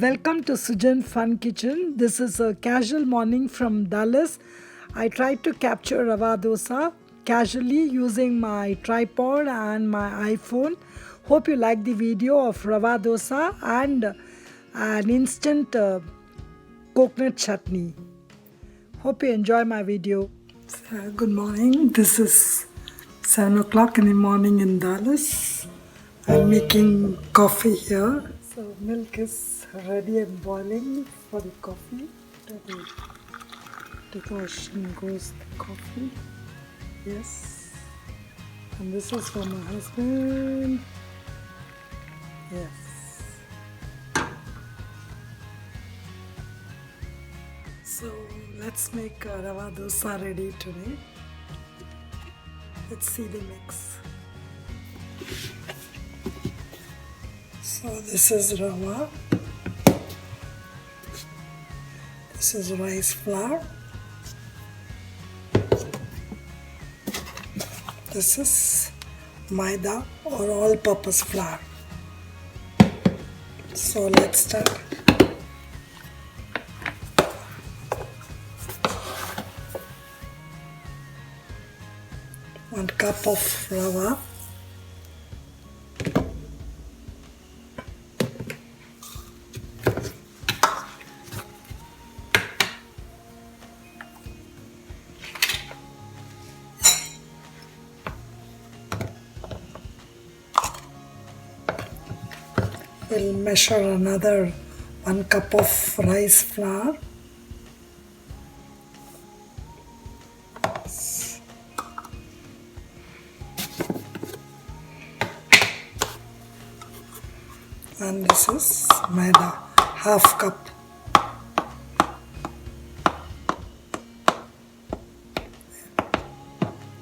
Welcome to Sujan Fun Kitchen. This is a casual morning from Dallas. I tried to capture Rava Dosa casually using my tripod and my iPhone. Hope you like the video of Rava Dosa and an instant coconut chutney. Hope you enjoy my video. Good morning. This is 7 o'clock in the morning in Dallas. I'm making coffee here. So milk is ready and boiling for the coffee. To the decoction goes the coffee. Yes. And this is for my husband. Yes. So let's make Rava Dosa ready today. Let's see the mix. So this is Rava. This is rice flour. This is Maida or all-purpose flour. So let's start. One cup of rava. We'll measure another 1 cup of rice flour. And this is Maida, half cup.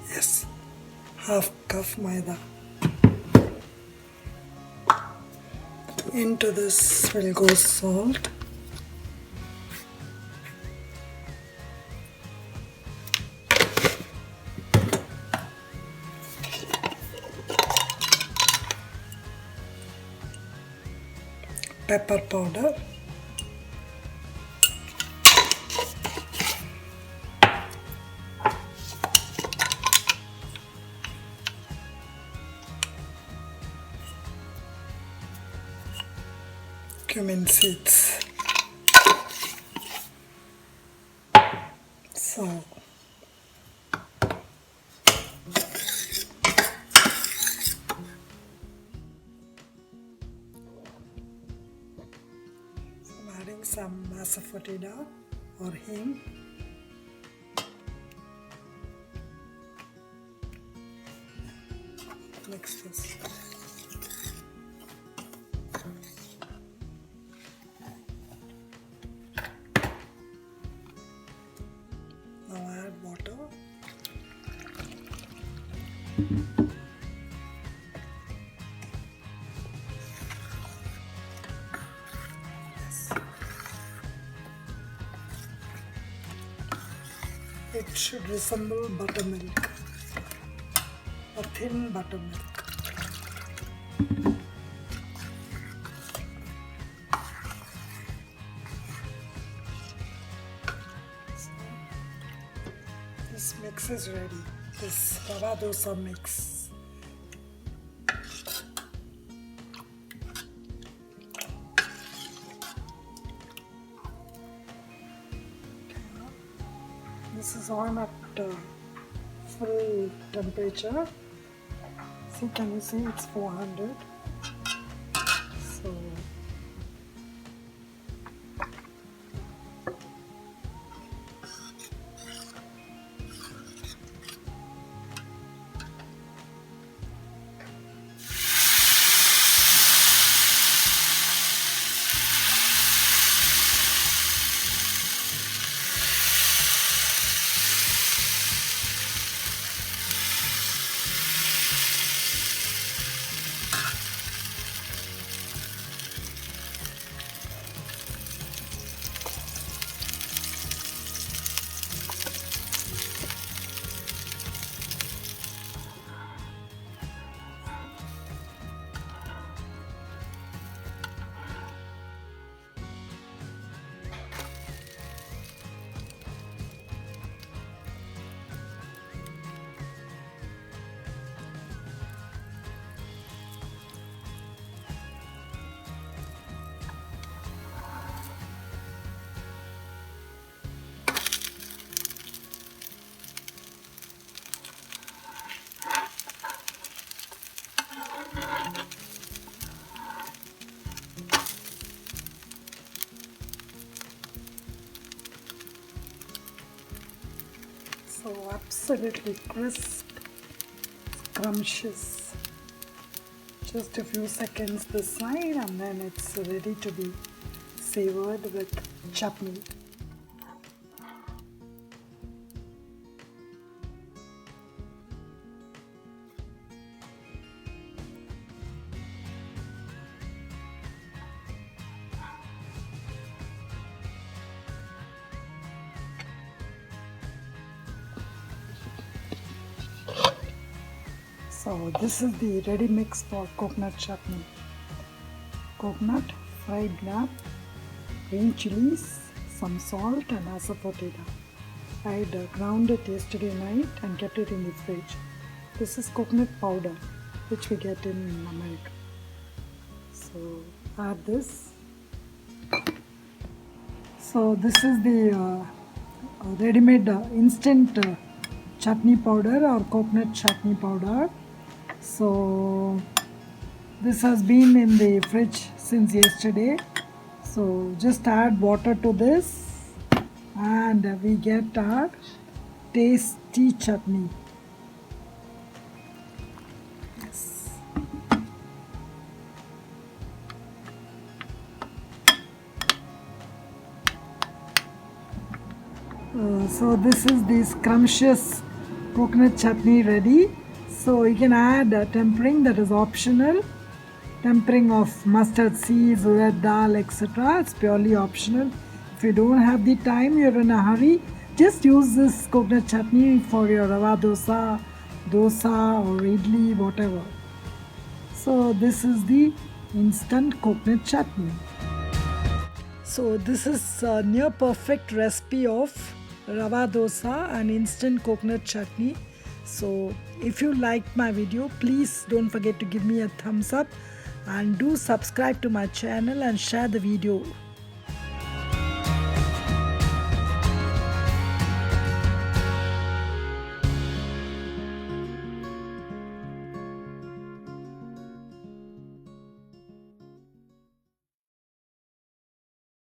Yes, half cup Maida. Into this will go salt. Pepper powder. Cumin seeds. So I'm adding some Asaefotida or hing. Mix this. Now add water. Yes. It should resemble buttermilk, a thin buttermilk. This mix is ready. This Rava Dosa mix. This is on at full temperature. See, can you see it's 400? So So absolutely crisp, scrumptious. Just a few seconds this side and then it's ready to be savored with chutney. So this is the ready mix for coconut chutney. Coconut, fried lamb, green chilies, some salt and Asaefotida. I had ground it yesterday night and kept it in the fridge. This is coconut powder which we get in America. So add this. So this is the ready-made instant chutney powder or coconut chutney powder. So this has been in the fridge since yesterday. So just add water to this and we get our tasty chutney. Yes. So this is the scrumptious coconut chutney ready. So you can add tempering, that is optional. Tempering of mustard seeds, urad dal, etc. It's purely optional. If you don't have the time, you're in a hurry, just use this coconut chutney for your rava dosa, dosa or idli, whatever. So this is the instant coconut chutney. So this is a near perfect recipe of rava dosa and instant coconut chutney. So if you liked my video, please don't forget to give me a thumbs up and do subscribe to my channel and share the video.